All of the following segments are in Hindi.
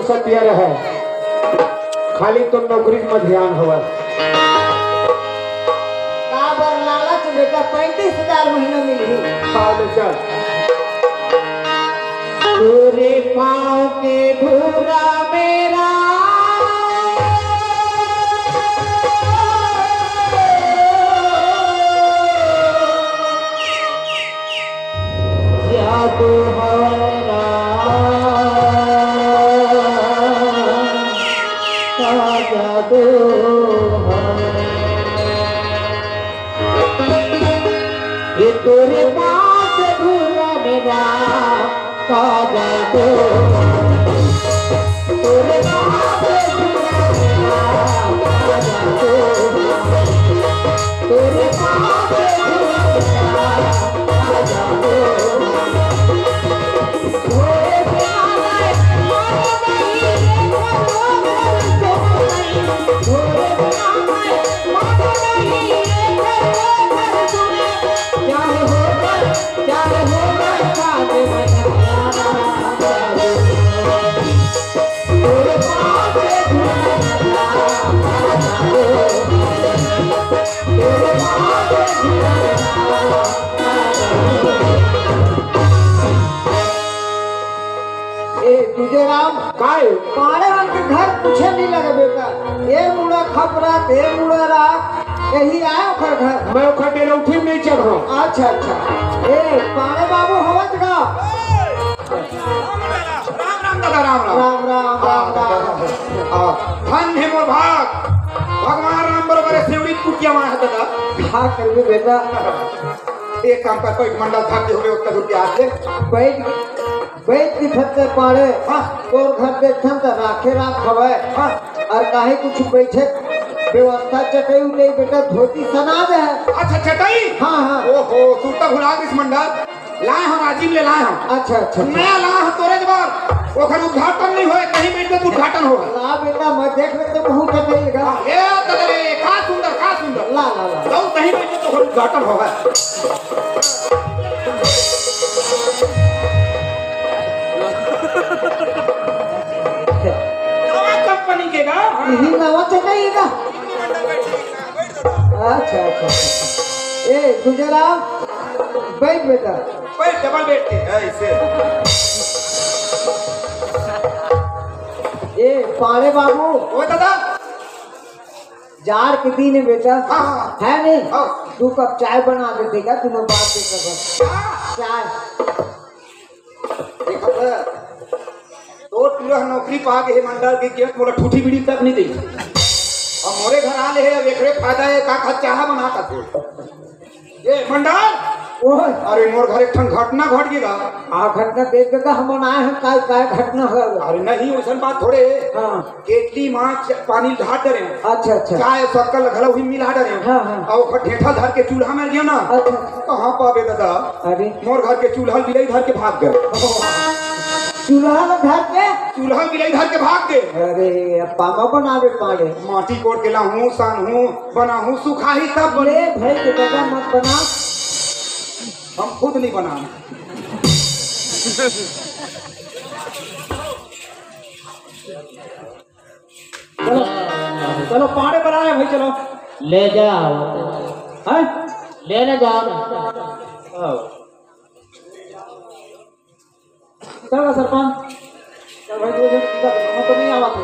सत्य रहे, खाली तो नौकरी में ध्यान हुआ। लालच बेटा 35,000 महीना मिली। चल तेरे पाँव के धूरा मेरा जादू हमारा जादू ये तेरे पास धूरा मेरा का जादू तेरे पास धूरा मेरा का जादू तेरे पास धूरा मेरा का जादू तुझे राम काय पाड़े के घर पूछे नहीं लगे बेटा, ये मुड़ा खपरात ये मुड़ा रात यही आया ओखर घर। मैं ओखर डेरा उठी नहीं चढ़ रहा। अच्छा अच्छा ए पाड़े बाबू होवत का राम राम दादा राम राम राम राम राम धन है मोर भाग भगवान राम बरोबर सेवड़ी कुटिया मार दादा क्या करबे बेटा। एक काम कर कोई मंडल भाग होवे उसका रुपया दे बैठ दिखते पाड़े और घर देखन त राखे राख हवे और काहे कुछ बैठे व्यवस्था चटाई नहीं बेटा धोती सना दे। अच्छा चटाई हां हां ओहो तू तो भुला गइस मंडल लाए हम आजीम ले लाए हम। अच्छा अच्छा मैं ला हम तोरे जबार ओखर उद्घाटन नहीं होए कहीं बैठ के उद्घाटन होगा ला बेटा मैं देख ले तो बहुत चटाईगा ए तदरे का सुंदर ला ला ला लो कहीं बैठ के तो उद्घाटन होगा। कंपनी के का यही नवा चटाईगा। अच्छा अच्छा ए गुजरात बैठ बेटा बैठ डबल बैठ के ऐसे ए पाड़े बाबू ओ दादा जार के दिन है बेटा। हाँ है नहीं तू कप चाय बना दे देगा दोनों बात चाय तो पूरा नौकरी पा के मंडल के केवल मोला ठूठी बीड़ी तक नहीं दी और मोरे घर आले है एकरे फायदा है का चाह बना का ये मंडल ओए अरे मोर घर एक ठन घटना घट गया। आ घटना देख के हम आए हैं काय काय घटना हो। अरे नहीं ओसन बात थोड़े हां केटली मां पानी ढाट डरे। अच्छा अच्छा चाय शक्कर घला हुई मिला डरे। हां हां और ठेठा धर के चूल्हा में गया ना। अच्छा कहां पावे दादा अरे मोर घर के चूल्हा बिलाई धर के भाग गए। चूल्हा में धर के चूल्हा बिलाई धर के भाग गए। अरे पामा बनावे पाड़े माटी कोड़ के लाहूं सानहूं बनाहूं सुखाही तब बड़े भाई के दादा मत बना हम खुद नहीं बनाना। चलो चलो पाड़े बनाए भाई चलो ले जाओ हैं लेने जाओ चलो सरपंच चल भाई हम तो नहीं आवा थे।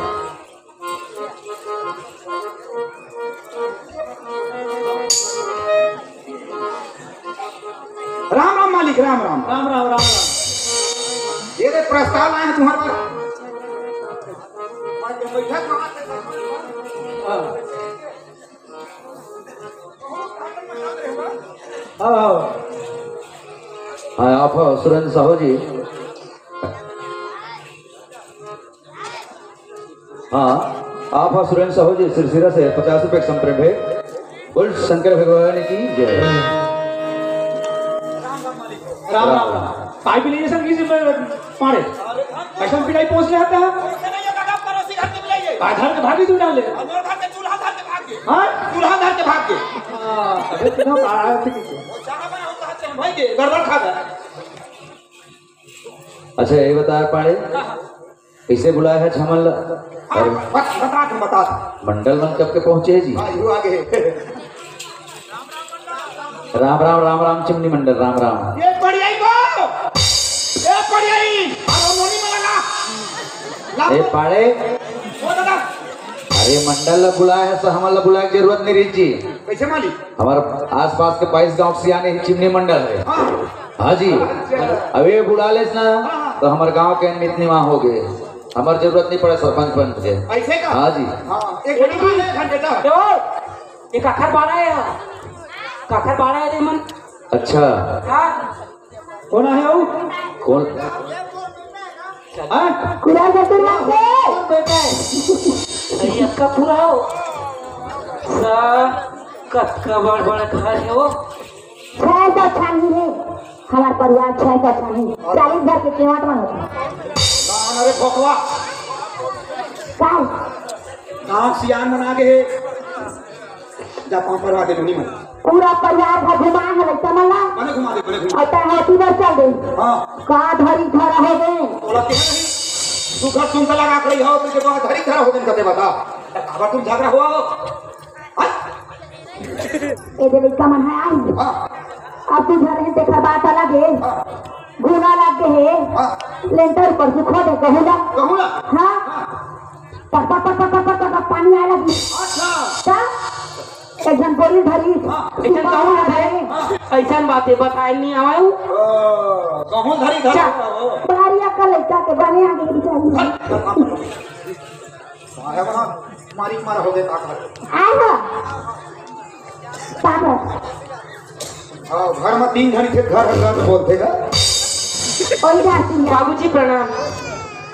राम राम मालिक राम राम राम राम राम राम ये रे प्रस्ताव आए हैं तुम्हारे हाँ आप सुरेंद्र साहू जी। हाँ आप सुरेंद्र साहू जी सिरसिरा से 50 रुपए संप्रेम है। बोल शंकर भगवान की जय। राम राम पाइप लेने से किसी पाड़े कैसे पिटाई पहुंच रहे हैं घर के भागी तू डाले चूल्हा धर के भाग गए। हां चूल्हा धर के भाग गए। अबे तू आया थे चाहा बना होता है भाई के गड़बड़ खा गया। अच्छा ये बता पाड़े कैसे बुलाया है झमल? हाँ, बता तुम बता। मंडल मन कब के पहुंचे है जी? हाँ, यू आगे। राम राम राम राम चिमनी मंडल राम राम। ये पड़ियाई को, ये पड़ियाई, अरे मोनी में लगा। ए पाड़े, वो दादा। अरे मंडल बुलाया है तो हमारा बुलाने की जरूरत नहीं रही जी। कैसे माली? हमारे आसपास के 22 गांव से आने चिमनी मंडल है। हाँ, हाँ जी, अब ये बुला ले ना तो हमारे गांव के इतनी वहाँ हो गए, हमारी जरूरत नहीं पड़े सरपंच पंच के। ऐसे का? हाँ जी। हाँ, एक घंटे तक। ये काखर बाड़ा है, काखर बाड़ा है मन। अच्छा, हाँ कौन है वो? कौन? कुड़ा जैसे बेटा सही अक्का पूरा हो सा कत्का बड़ बड़ घर है वो। 600 छानी है हमारा परिवार, 600 छानी 40 घर के केवाट में होता है। अरे भोकवा, काल गाँव सियान बना के जा पाँव पर वादे नहीं मन। पूरा परिवार घर घुमा है समझला। मने घुमा दे, मने घुमा। और तय होती बस चल गई। हाँ, का धरी धरा हो गए। बोला ते नहीं। तू घर सुन के लगा खड़ी हो, तुझे बात धरी धरा हो दिन कते बता। अब तुम झगड़ा हुआ हो? हाँ? ए देवी का मन है आई। हाँ, अब तू घर है देखा बात अलग है। हाँ, घुना लग गए है। हाँ, लेंटर पर से खो दे कहूला। कहूँ ना? हाँ पक पक पक पक पक पक पानी आए लगी। अच्छा, का एक जन बोली धरी। ऐसा कौन है? ऐसा बातें बताए नहीं आवा हूँ। कहूँ धरी धरा हो। बारिया का लड़का के बने आगे बेचारी। आया वहाँ मारी मारा हो गया ताकत। आया पागल हाँ, घर में 3 घड़ी थे, घर बोलते का। और जाती है बाबूजी प्रणाम।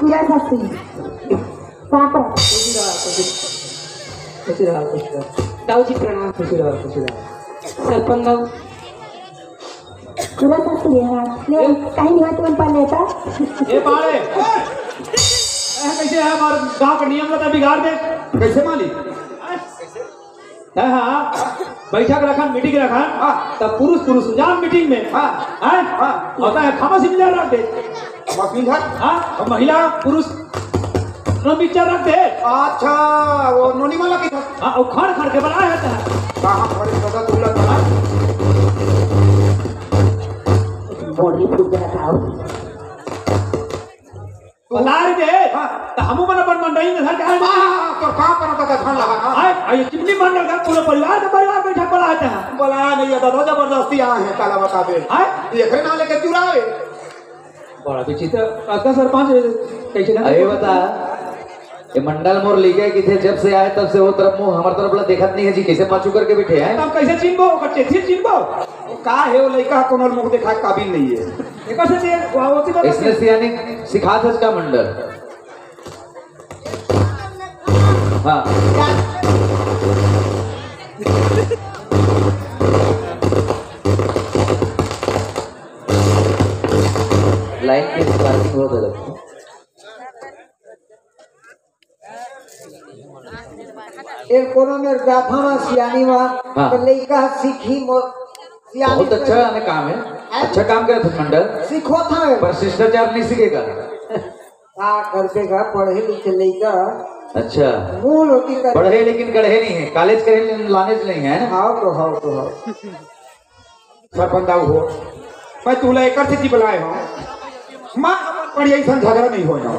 पूरा सस्ती पागल दाऊजी प्रणाम। सरपंच दाऊ पूरा सस्ती है। ले कहीं नहीं तुम पर लेता। ये पाड़े कैसे है हमारे गांव का नियम रहता बिगाड़ दे कैसे माली? हाँ हाँ बैठक रखन मीटिंग रखन हाँ। तब पुरुष पुरुष जान मीटिंग में हाँ, हाँ हाँ। होता है खामा सिमिलर रख दे मछली घर। हाँ और महिला पुरुष दोनों पिक्चर रख दे अच्छा, वो नोनी वाला की था। हाँ और खड़ खड़ के बनाया जाता है कहाँ हमारे दादा दूल्हा था? बॉडी फूट जाता बता रहे थे हाँ। तो हम मन अपन मंडई में घर के हाँ, तो कहाँ पर था धान लगा ना? आए ये चिमनी मंडल का पूरा परिवार का परिवार बैठक बना है बोला नहीं है दादा, जबरदस्ती आए हैं काला बता दे। आए देखे ना लेके चुराए। बड़ा विचित्र अक्का सरपंच कैसे ना अरे बता, ये मंडल मोर लिखे कि थे जब से आए तब से वो तरफ मुंह हमारे तरफ देखत नहीं है जी। कैसे पाछू करके बैठे हैं? तब कैसे चिन्हबो कच्चे थी चिन्हबो का है वो लड़का कोनो मुंह देखा काबिल नहीं है। एक से दे वावती तो इसने सियानी सिखा था इसका मंडल। हाँ लाइन की स्टार्टिंग बहुत अलग है। एक कोनो में गाथा में सियानी में हाँ। तो लड़का सीखी मोर सियानी बहुत अच्छा है काम है, अच्छा काम करे थे मंडल, सीखो था पर शिष्टाचार नहीं सीखेगा। का करके का पढ़े लिखे लड़का अच्छा, मूल होती कर। पढ़े लेकिन गढ़े नहीं है, कॉलेज करे लाने नहीं है ना। हाउ तो सरपंच दाऊ हो, मैं तूला एक से बुलाए हो। माँ पर ऐसा झगड़ा नहीं हो जाओ,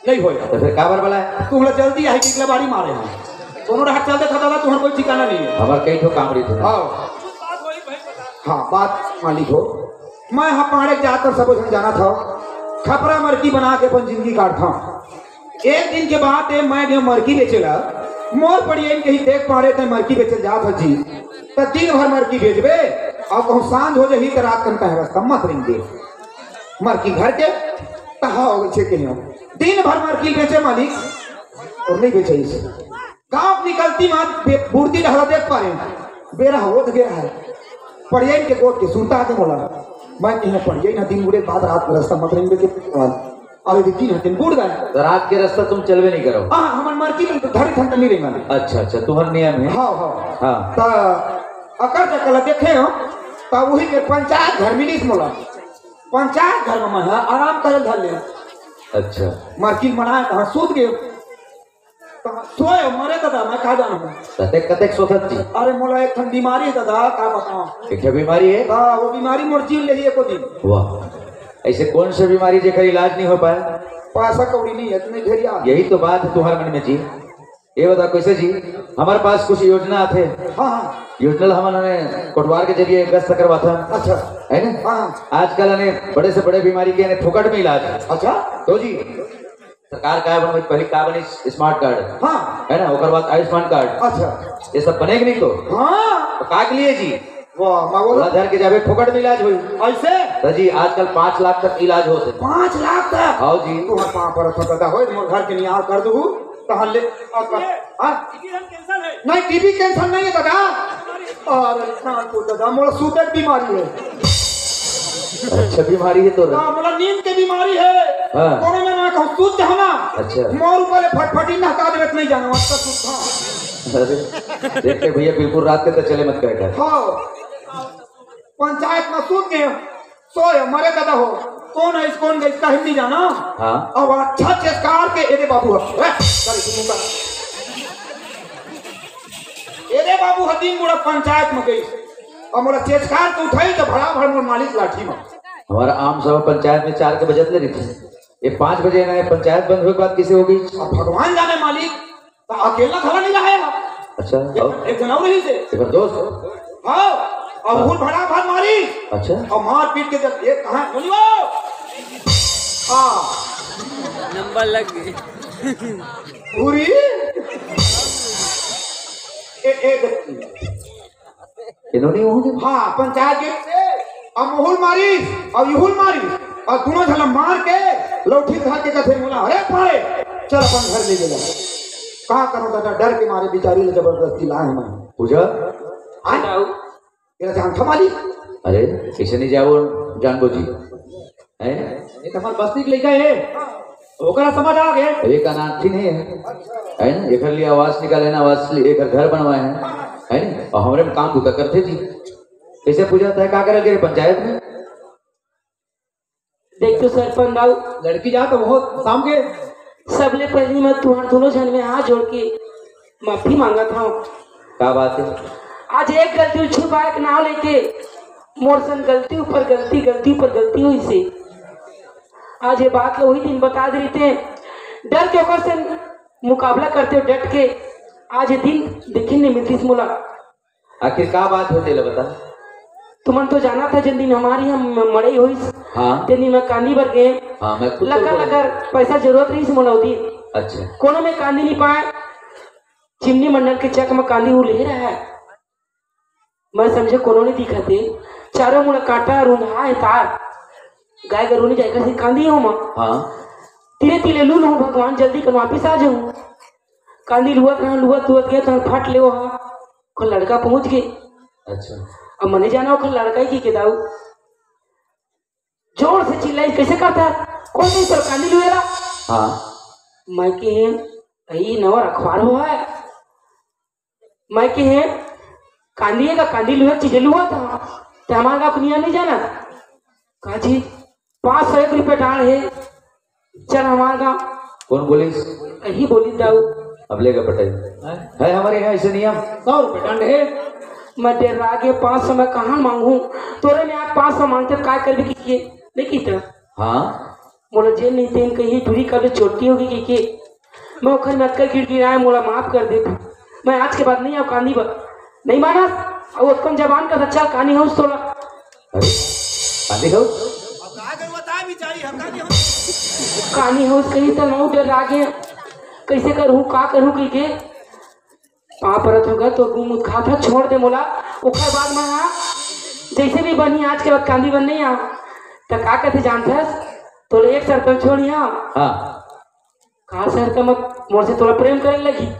नहीं हो जाओ। तो फिर काबर वाला है? तू जल्दी आई कि बारी मारे हो दोनों रात चलते था दादा, तुम्हारा कोई ठिकाना नहीं है। हमारे कई ठो काम रही थे। हाँ हाँ, बात मालिक हो। मैं यहाँ पहाड़े जाकर सब जाना था, खपरा मरकी बना के अपन जिंदगी काटता। एक दिन के बाद मैं जो मरकी बेचेला मोर पड़िए कहीं देख पा रहे थे मरकी बेचल जात जी, तो दिन भर मरकी बेचबे और कहूँ सांझ हो जाही तो रात कन कहे रास्ता मत रहेंगे मरकी घर के कहा हो गए के दिन भर मरकी बेचे मालिक और नहीं बेचे इसे। गाँव निकलती मात बूढ़ती रहला देख पा रहे बेरा हो तो गया है पड़िए के गोट के सुनता है बोला मैं कहीं पड़िए ना दिन बुढ़े बाद रात में रास्ता मत रहेंगे अभी 3 दिन बूढ़ गए। तो रात के रास्ता तुम चलवे नहीं करो? हाँ हमारे मर्जी में धरी ठंड नहीं रहेंगे। अच्छा अच्छा, तुम्हारा नियम है। हाँ हाँ हाँ तो अकर जकल देखे हो तो वही के पंचायत घर मिली मोला पंचायत घर में मैं आराम करे धर ले अच्छा मार्किन बनाए कहाँ सूत गए कहाँ सोए मरे दादा मैं कहा जाना हूँ कतेक कतेक सोचत थी अरे मोला एक ठन बीमारी है दादा का बताऊँ एक बीमारी है हाँ वो बीमारी मोर जीव ले एको दिन वाह ऐसे कौन सी बीमारी जेकर इलाज नहीं हो पाया पैसा कौड़ी नहीं है तुम्हें घेरिया यही तो बात है तुम्हारे मन में जी ये बता कैसे जी हमारे पास कुछ योजना थे हाँ हाँ योजना हमने कोटवार के जरिए गश्त करवा था अच्छा है ना हाँ आजकल ने बड़े से बड़े बीमारी के फोकट में इलाज है अच्छा तो जी सरकार का बनी पहले का बनी स्मार्ट कार्ड हाँ है ना ओकर बाद आयुष्मान कार्ड अच्छा ये सब बनेगा नहीं तो हाँ का के लिए जी वाह मैं बोला धर के जावे फोकट में इलाज हुई ऐसे तो जी आजकल 5 लाख तक इलाज होते 5 लाख तक आओ जी तू हाँ पाँव पर दादा हो मोर घर के नियार कर दू कहाँ ले नहीं टीबी कैंसर नहीं है दादा अरे तो दादा मोला सुगर बीमारी है अच्छा बीमारी है तो हाँ मोला नींद की बीमारी है हाँ। कोनो में मैं कहूँ सूत जाओ ना अच्छा मोर ऊपर फटफटी ना हटा देवे नहीं जाना अच्छा सूत अरे देखते भैया बिल्कुल रात के तो चले मत कहे हाँ पंचायत में सूत गए सोए मरे दादा हो कौन है इस कौन गई इसका हिंदी जाना हाँ अब अच्छा चेस्कार के एरे बाबू है एरे बाबू हदीन मुड़ा पंचायत में गई और मोरा चेस्कार तो उठाई तो भड़ा भड़ मोर मालिक लाठी में हमारा आम सभा पंचायत में 4 के बजट ले रही थी ये 5 बजे ना पंचायत बंद हुए के बाद किसे हो गई अब भगवान जाने मालिक तो अकेला खड़ा नहीं रहा अच्छा एक जनाव रही से एक दोस्त हाँ और भूल भड़ा भड़ मारी अच्छा और मार पीट के जब ये कहाँ बोलियो हाँ नंबर लग गई पूरी इन्होंने होंगे हाँ पंचायत गेट से अब मोहुल मारी और यूहुल मारी और दोनों झलम मार के लौठी खा के कथे बोला अरे पाए चल अपन घर ले जा कहा करो दादा डर के मारे बेचारी ने जबरदस्ती लाए मैं पूजा आए तेरा जान था मालिक अरे कैसे नहीं जाओ जानबो जी है ये तो हमारे बस्ती के लेके है ओकरा समझ आ गए एक अनाथी नहीं है ना एक लिए आवास निकाले ना आवास लिए एक घर बनवाए हैं है ना और हमारे में काम दूता करते जी कैसे पूजा था क्या करे पंचायत में देख तो सरपंच बाबू लड़की जा तो बहुत शाम के सबले पहले मैं तुम्हारे दोनों जन में हाथ जोड़ के माफी मांगा था क्या बात है आज एक गलती छुपाए के नाम लेके मोर सन गलती ऊपर गलती हुई से आज ये बात वही दिन बता दे रही थे डर के ओकर से मुकाबला करते हो डट के आज ये दिन देखने नहीं मिलती मोला आखिर क्या बात होते बता तुमन तो जाना था जिन दिन हमारी हम मड़ई हुई हाँ दिन दिन में कांदी भर गए हाँ मैं खुद लगा लगा पैसा जरूरत रही से मोला होती अच्छा कोनो में कांदी नहीं पाए चिमनी मंडल के चक में कांदी वो ले रहा है मैं समझे कोनो नहीं दिखते चारों मुड़ा काटा रूंधा है तार गाय गरू जाकर से कांदी हूँ मैं हाँ तिले तिले लू लूँ भगवान जल्दी कर वापिस आ जाऊँ कांदी लुआ गया तो फट ले वहाँ लड़का पहुँच गए अच्छा अब मने जाना वो लड़का ही की दाऊ जोर से चिल्लाई कैसे करता कौन नहीं सर कांदी लुएला हाँ मैं के यही नवा अखबार हुआ है मैं के कांदी का कांदी लुआ चीजें लुआ था तो हमारे गाँव दुनिया नहीं जाना कहा जी 501 रुपये डाल है चल हमारे गाँव कौन बोली यही बोली दाऊ अब लेगा पटेल है हमारे यहाँ ऐसे नियम 100 रुपए दंड है मैं देर आगे 500 मैं कहाँ मांगू तोरे में आप 500 मांगते काय कर भी किए नहीं की हाँ मोला जेल नहीं तेन कहीं दूरी कर चोटी होगी कि मैं उखर में अक्कर गिड़गिड़ाए मोला माफ कर दे मैं आज के बाद नहीं आओ कांदी पर नहीं माना और उत्पन्न जबान का सच्चा कहानी हो थोड़ा अरे आदि हो कहानी हो कहीं तो मैं डर आगे कैसे करूँ का करूँ कहीं के पा परत होगा तो गुम खा था छोड़ दे मोला उखर बाद में हाँ जैसे भी बनी आज के बाद कांदी बन नहीं आओ तो का कहते जानते तो एक सरपंच छोड़ी आओ हाँ कहा सर का मत मोर से थोड़ा प्रेम करने लगी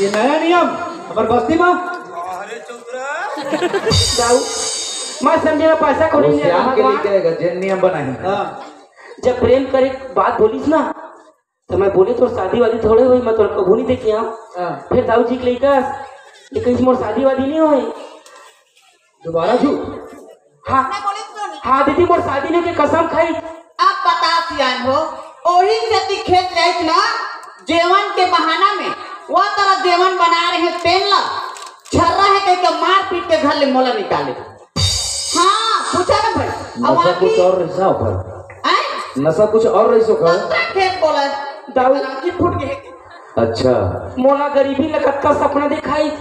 ये नया नियम हमारे बस्ती में जाऊ मैं समझे मैं पैसा को नहीं श्याम के लिए भगवान कहेगा जेल नियम बना है हाँ जब प्रेम करे बात बोलीस ना तो मैं बोली तो शादी वादी थोड़े हुई मैं तो कबू नहीं देखी हाँ हाँ फिर दाऊ जी के लेकर लेकिन मोर शादी वादी नहीं हुई दोबारा झूठ हाँ हाँ दीदी मोर शादी ने के कसम खाई बता सियान हो ओही से ती खेत रही ना जेवन के बहाना में वो तरह जेवन बना रहे हैं तेल ला छर्रा है कहीं के मार पीट के घर ले मोला निकाले। हाँ पूछा ना भाई नशा कुछ और रही ऊपर नशा कुछ और रही सो खेत बोला दाऊ की फूट गए। अच्छा मोला गरीबी लगत का सपना दिखाई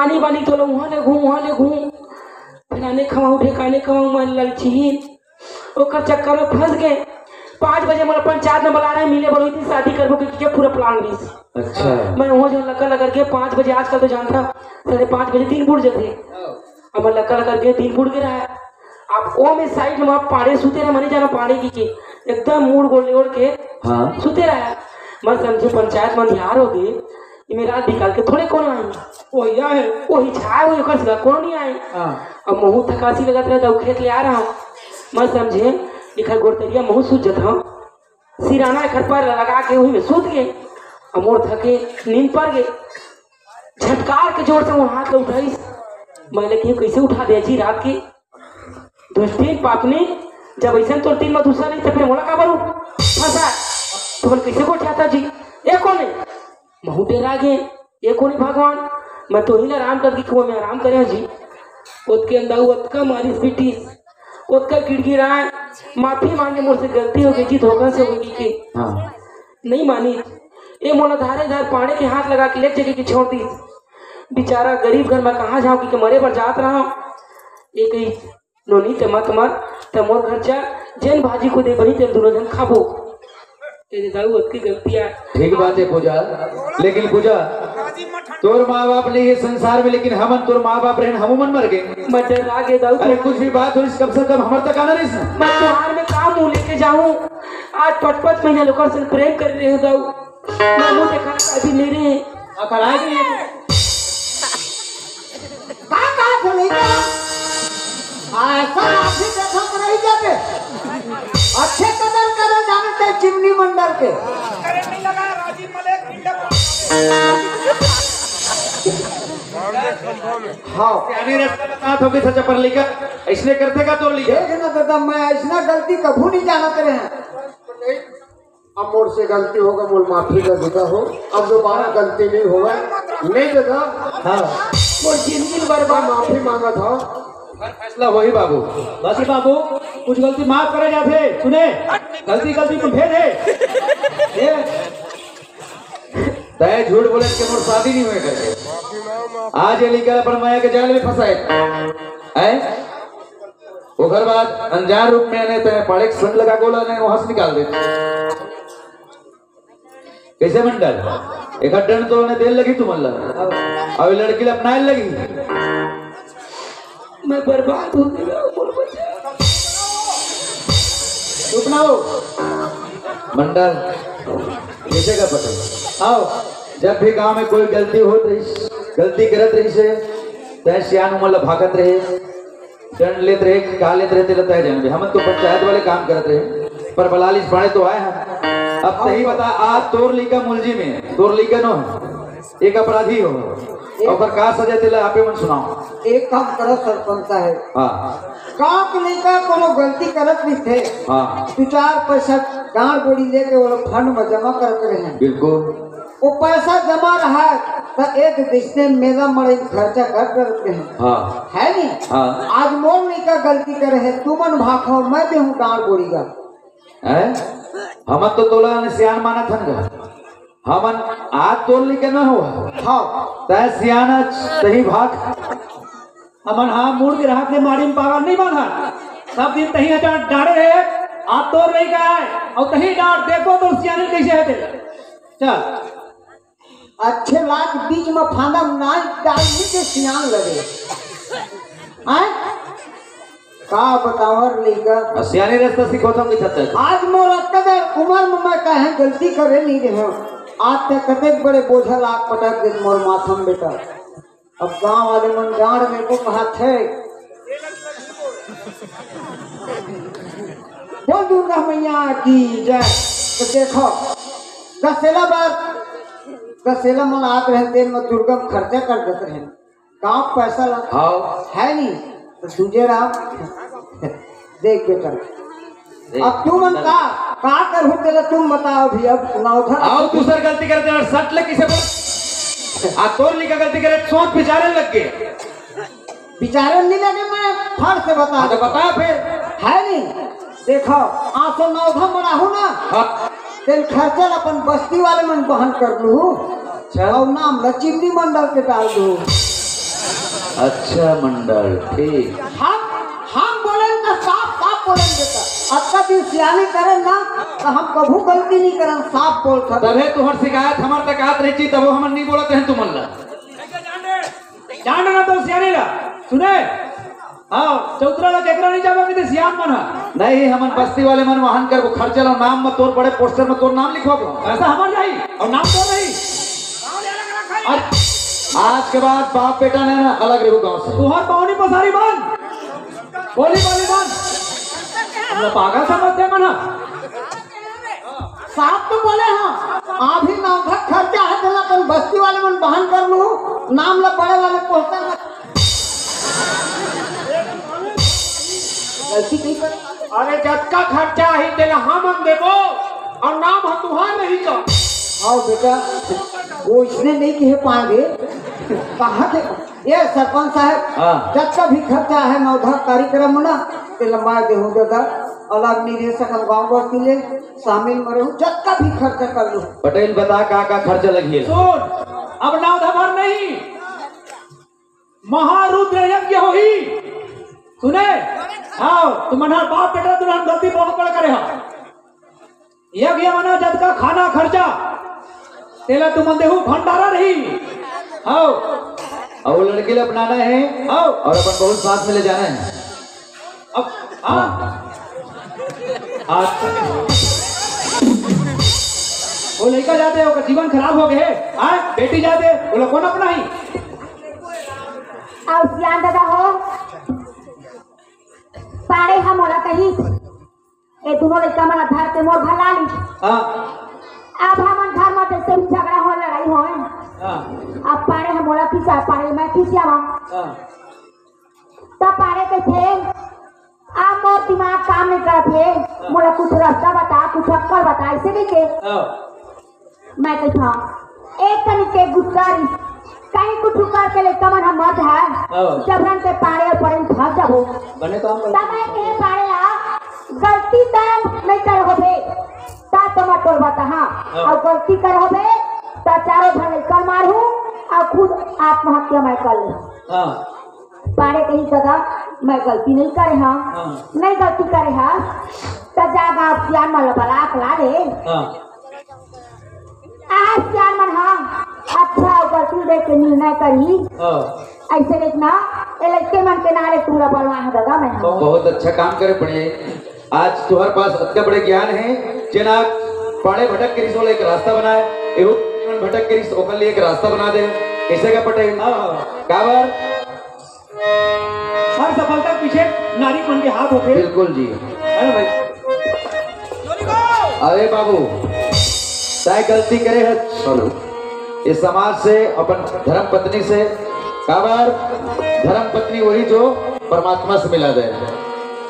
आनी बानी तो वहाँ ले घूम फलाने खवाऊँ ठेकाने खवाऊँ मैं ललची ओकर चक्कर में फंस गए। 5 बजे मोला पंचायत में बुला रहे मिले बोलो थी शादी करबो के पूरा प्लान भी। अच्छा मैं वहाँ जो लक्का करके 5 बजे आजकल तो जानता 5:30 बजे दिन बुड़ जाते अब मैं लक्का करके दिन बुड़ गया है। आप ओ में साइड में आप पाड़े सूते रहे मनी जाना पाड़े की एकदम मूड गोल ओढ़ के हाँ सूते रहा। मैं समझे पंचायत में अंधियार हो गए ये रात निकाल के थोड़े कौन आए वही है वही छाए हुए कौन नहीं आए। अब महू थकासी लगत रहे तो खेत ले आ रहा हूँ मैं समझे इखर गोरतरिया महू सूझ जाता हूँ सिराना इखर पर लगा के वही में सूत गए अमोर थके नींद पड़ गए झटकार के जोर से वो हाथ उठाई मैं लेकिन कैसे उठा दे जी रात की दुष्टी पापनी जब ऐसा तो 3 में दूसरा नहीं तो फिर मोला का बरू फंसा तो मैं कैसे को चाहता जी ये कौन है महू डेरा गए ये कौन है भगवान मैं तो ही ना आराम कर दी कि वो मैं आराम करे जी ओत के अंदर ओत का मारिस बेटी ओत का गिड़गिड़ा माफी मांगे मुझसे गलती हो गई जी धोखा से हो गई कि हाँ नहीं मानी ये मोला धारे धार पाड़े के हाथ लगा के ले जगह की छोड़ दी बेचारा गरीब घर में कहाँ जाऊँ कि मरे पर जात रहा एक ही नोनी ते मत मर ते मोर घर जा जैन भाजी को दे बनी ते दोनों जन खाबो ये दाऊ की गलती है। ठीक बात है पूजा लेकिन पूजा तोर माँ बाप नहीं है संसार में लेकिन हमन तोर माँ बाप रहन हम मन मर गए मैं डर आगे दाऊ अरे कुछ भी बात हो कम से कम हमारे तक आना नहीं मैं त्योहार में काम मुँह लेके जाऊँ आज 5-5 महीने लोगों से प्रेम कर रहे हो दाऊ मैं मुँह देखा अभी मेरे ऐसा आदमी देखा तो नहीं जाते अच्छे कदर करे जानते चिमनी मंडल के हाँ बात होगी सच्चा पर लेकर इसने करते का तो लिखा देख ना दादा मैं ऐसा गलती कभू नहीं जानत रहे हैं। अब मोर से गलती होगा मोर माफी का देता हो अब दोबारा गलती नहीं होगा नहीं दादा। हाँ वो जिंदगी बर्बाद माफी मांगा था फैसला वही बाबू बस बाबू कुछ गलती माफ करे जाते सुने गलती में भेद है तय झूठ बोले के मोर शादी नहीं हुए करके आज ये लिखा अपन माया के जाल में फंसाए है उधर बाद अनजान रूप में आने तय पाड़े के संग लगा गोला ने वहां से निकाल दे कैसे मंडल एक डंड तो ने देर लगी तुम अल्लाह अब लड़की अपनाए लगी मैं बर्बाद हो गया बोल बच्चा चुप ना हो मंडल कैसे का पता आओ जब भी गांव में कोई गलती हो गलती करत रही से तय सियान उमल भागत रहे दंड लेते रहे का लेते रहते रहता है जान हम तो पंचायत वाले काम करते रहे पर बलालिश पड़े तो आए हैं। अब सही बता आज तोर ली का मुलजी में तोर ली का नो है एक अपराधी हो और का सजा दिला आपे मन सुनाओ एक काम करो सरपंच साहब हाँ गाँव के लेकर कोनो गलती करत नहीं थे हाँ 2-4 पैसा गाँव बोड़ी लेके वो फंड में जमा करते रहे बिल्कुल वो पैसा जमा रहा तो एक रिश्ते मेरा मरे खर्चा कर करते हैं हाँ है नहीं। हाँ आज मोर नहीं का गलती करे है तुमन भाखो मैं भी हूँ गाँव बोड़ी का है हम तो तोला ने सियान माना था हमन आज तोल ली के न हुआ हाँ तय सियाना सही भाग हमन हाँ मूड के राहत ने मारी में पावर नहीं बांधा सब दिन तही डारे रहे आप तो नहीं का है और तही डांट देखो तो सियाने कैसे है चल अच्छे लाख बीच में फांदा नाच डालने के सियान लगे आए का बतावर लेगा सियाने रास्ता सीखो तो नहीं आज मोर कदर उम्र में मैं कहे गलती करे नहीं रहे आज तक कतेक बड़े बोझा लाख पटक दे मोर माथम बेटा। अब गांव वाले मन गाड़ में को कहा थे बोल दुर्गा मैया की जय। तो देखो दसेला मन आते रहे तेल में दुर्गा खर्चा कर देते रहे गाँव पैसा लगा है नहीं तो तुझे राम देख बेटा अब तू मन का का करूं तेरा तुम बताओ भी अब नौधा आओ दूसर गलती करे तेरा सट ले किसे बोल आ तोर लिखा गलती करे सोच बिचारे लग गए बिचारे नहीं लगे मैं फट से बता तो बता फिर है नहीं देखो आसो नौधा मरा हूं ना हाँ। तेल खर्चल अपन बस्ती वाले मन बहन कर लू और नाम लचिमनी मंडल के डाल दू। अच्छा मंडल ठीक हम बोले तो साफ साफ बोले बेटा अच्छा दिन सियानी करे ना तो हम कभू गलती नहीं करन साफ बोल कर तबे तुहर शिकायत हमार तक आत रही थी तब वो हमन नहीं बोलत हैं तुमन ला जान ना तो सियानी ला सुने हाँ चौतरा ला केकरा नहीं जाबो कि सियान मन नहीं हमन बस्ती वाले मन वाहन कर वो खर्चल और नाम में तोर बड़े पोस्टर में तोर नाम लिखवा ऐसा हमार नहीं और नाम तो नहीं और आज के बाद बाप बेटा ने ना अलग रेहू गांव से तुहर पौनी पसारी बन बोली बोली बन हम पागल समझते मना साफ तो बोले हाँ अभी नौधा खर्चा है तेरा अपन बस्ती वाले मन बहन कर लू नाम ला बड़े वाले पोस्टर में गलती नहीं कर अरे जब का खर्चा ही तेला हम देबो और नाम हम तुहार नहीं का आओ बेटा वो इसने नहीं कहे पाएंगे कहा थे ये सरपंच साहब हाँ। जब का भी खर्चा है नौधा कार्यक्रम में ना ते लंबा देहूँ दादा अलग नहीं रह सकल गाँव बस्ती ले शामिल में रहूँ जब का भी खर्चा कर लूँ पटेल बता का खर्चा लगी है सुन अब नौधा भर नहीं महारुद्र यज्ञ होही सुने हाँ तुम्हारा बाप बेटा तुरंत गलती बहुत बड़ा करे हो यज्ञ मना जब का खाना खर्चा तेला तुम देहू भंडारा रही हाँ और वो लड़की ले अपनाना है हाँ और अपन बहुत साथ में ले जाना है अब हाँ वो लड़का जाते हो जीवन खराब हो गए हाँ बेटी जाते वो लोग कौन अपना ही अब सियान दादा हो पारे हम होला कही ए दोनों लड़का मन धर के मोर भला ली हाँ अब हमन घर में से झगड़ा हो लड़ाई हो हाँ अब पारे हम होला खिसा पारे मैं खिसियावा हाँ तब पारे के थे अब मोर दिमाग काम नहीं करत है मोला कुछ रास्ता बता कुछ अक्कल बता ऐसे नहीं के हाँ मैं कहता एक कनी के गुस्सारी कहीं कुछ करके लड़का मन हम मत है जबरन के पारे और पड़े फंस जाबो बने तो हम तब मैं कहे पारे ला गलती तो नहीं कर होबे ता तो मत बोल बता हाँ और गलती कर होबे ता चारों भले कर मारू और खुद आत्महत्या मैं कर ले हाँ पारे कहीं दादा मैं गलती नहीं करे हाँ नहीं गलती करे हाँ तो जा गाँव सियान मन बलाक ला दे हाँ आज सियान मन हाँ अच्छा गलती देख के निर्णय करी हाँ ऐसे देखना ये लड़के मन के नारे पूरा बनवा है दादा मैं हाँ। बहुत अच्छा काम करे पड़े आज तुम्हारे पास इतने बड़े ज्ञान है जना पढ़े भटक के रिसोल एक रास्ता बनाए एवं भटक के रिसोल के लिए एक रास्ता बना दे ऐसे का पटेल काबर हर सफलता पीछे नारी मन के हाथ होते बिल्कुल जी है ना भाई अरे बाबू चाहे गलती करे है चलो इस समाज से अपन धर्म पत्नी से काबर धर्म पत्नी वही जो परमात्मा से मिला दे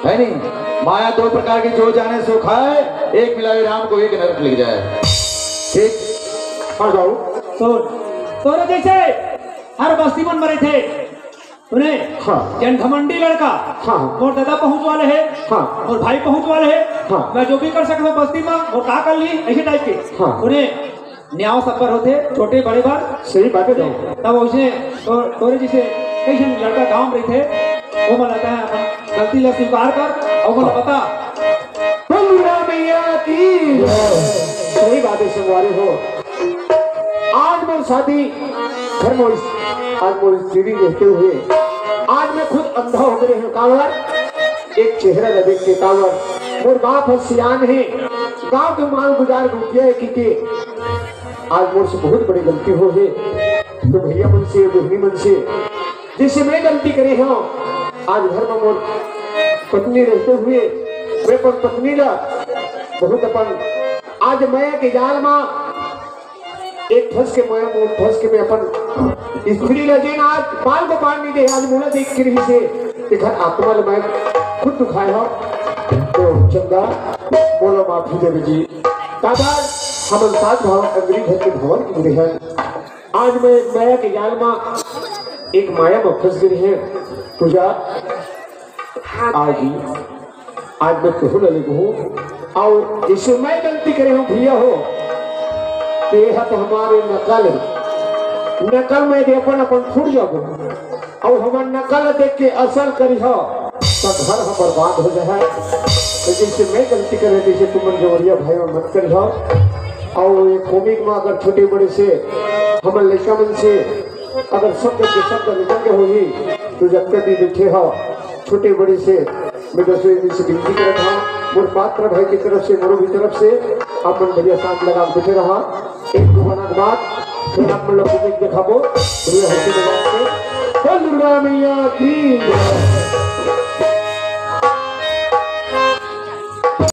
है नहीं माया दो प्रकार की जो जाने सो खाए एक मिलावे राम को एक नरक लिख जाए ठीक हाँ जाओ तोरे जैसे हर बस्ती मन मरे थे सुने हाँ। जन घमंडी लड़का हाँ। मोर दादा पहुंच वाले है हाँ। और भाई पहुंच वाले है हाँ। मैं जो भी कर सकता हूँ बस्ती में वो का कर ली ऐसे टाइप के हाँ। उन्हें न्याय सफर होते छोटे बड़े बार सही बात है तब उसे तोरे जैसे कई लड़का गाँव में रहे थे वो मन आता है अपन गलती ला स्वीकार कर और मन बता सही बात है संगवारी हो आज मोर शादी घर में आज मोर स्त्री रहते हुए आज मैं खुद अंधा हो गए हूँ कांवर एक चेहरा न देख के कांवर मोर बाप है सियान है गांव के माल गुजार रुपया है कि आज मोर से बहुत बड़ी गलती हो है तो भैया मन से बहनी मन से जैसे मैं गलती करे हूँ आज घर में मोर पत्नी रहते हुए मैं पर पत्नी ला बहुत अपन आज मैं के जाल में एक फंस के मैं अपन स्त्री ला जेन आज बाल को पार नहीं दे आज मोला देख के रही से घर आत्मा ले मैं खुद दुखाए हो तो चंदा बोलो माफी देवी जी। दादा हम साथ भाव अंग्रेज घर के भवन की बुरी है। आज मैं माया के जाल में एक माया में फंस गई है। पूजा आज मैं कहूँ लगी हूँ और इसे मैं गलती करे हूँ भैया हो तो हमारे नकल में दे अपन छूट जाओ और हमारे नकल देख के असल करी हो तो घर हम बर्बाद हो जाए। लेकिन से मैं गलती करे जैसे तुम जवरिया भाई में मत करी हो। और ये कॉमिक में अगर छोटे बड़े से हमारे लड़का मन से अगर शब्द के शब्द निकल के होगी तो जब तक भी बैठे हो छोटे बड़े से मैं दसवें दिन से विनती कर रहा हूँ मोर पात्र भाई की तरफ से मोरो भी तरफ से अपन बढ़िया साथ लगा बैठे रहा। एक दो महीना के बाद फिर आप लोग देखा दुर्गा मैया की